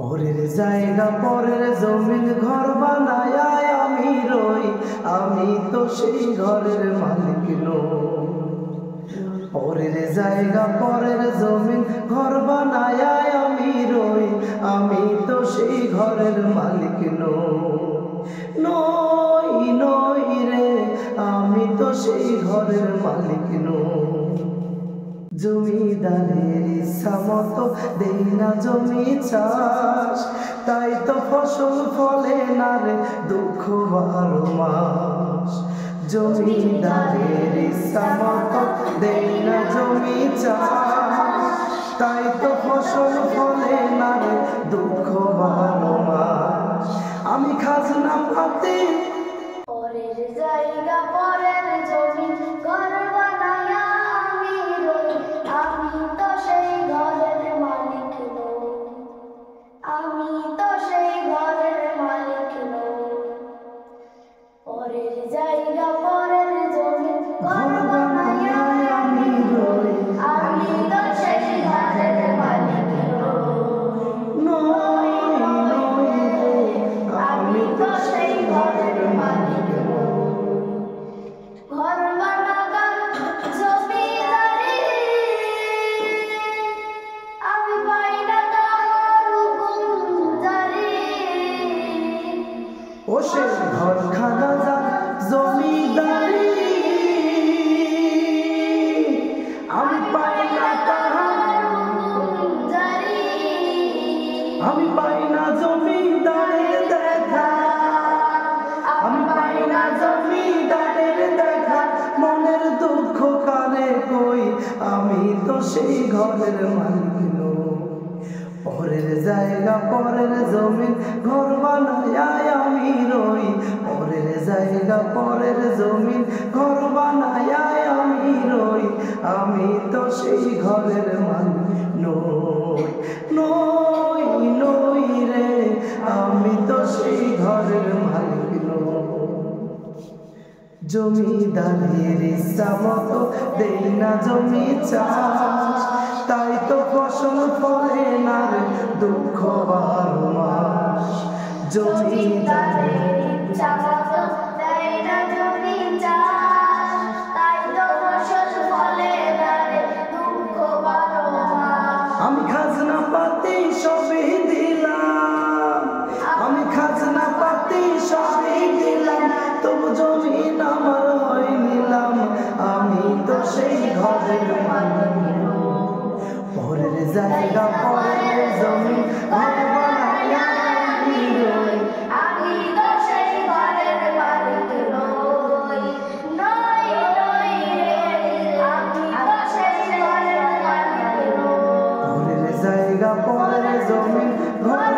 পরের জায়গা পরের জমিন ঘর বানায় আমি রই, আমি তো সেই ঘরের মালিক নই। পরের জায়গা পরের জমিন ঘর বানায় আমি রই, আমি তো সেই ঘরের মালিক নই নই রে, আমি তো সেই ঘরের মালিক নই। জমিদারের ইচ্ছা মতো দেই না জমি চাষ, তাই তো ফসল ফলে না রে দুঃখ 12 মাস। জমিদারের ইচ্ছা মতো দেই না জমি চাষ, তাই তো ফসল ফলে না রে দুঃখ 12 মাস। আমি খাজনা পাতি পরের জায়গা পরের জমি ঘর বানায় আমি রই, আমি তো সেই ঘরের মালিক নই, আমি তো সেই ঘরের মালিক নই। পরের জায়গা পরের জমি ঘর বানায় আমি রই, আমি তো সেই ঘরের মালিক নই, আমি তো সেই ঘরের মালিক নই। ঘর বানাবার জমিদারি আমি পাই না কার হুকুম জারি, ও সে ঘর খানা যার জমিদারি আমি পাই না তাহার হুকুম জারি। আমি পাই না জমিদারের দেখা, আমি পাই না জমিদারের দেখা, মনের দুঃখ কারে কই, আমি তো সেই ঘরের মালিক নই। পরের জায়গা পরের জমিন ঘর বানায় আমি রই, পরের জায়গা পরের জমিন ঘর বানায় আমি রই, আমি তো সেই ঘরের মালিক নই নই রে, আমি তো সেই ঘরের মালিক নই। জমিদারের ইচ্ছা মতো দেই না জমি চাষ, তাই তো ফসল ফলে না রে দুঃখ 12 মাস। জমিদারের ইচ্ছা মতো দেয় না জমি চাষ, তাই তো ফসল ফলে না রে দুঃখ 12 মাস। আমি খাজনা পাতি সবই দিলাম, আমি খাজনা পাতি সবই দিলাম, তবু জমিন আমার হয় নিলাম, আমি তো সেই ঘরের মালিক নই। পরের জায়গা পরের জমিন ঘর বানায় আমি রই, আমি তো সেই ঘরের মালিক নই, নই রে, আমি তো সেই ঘরের মালিক নই। পরের জায়গা পরের জমিন ঘর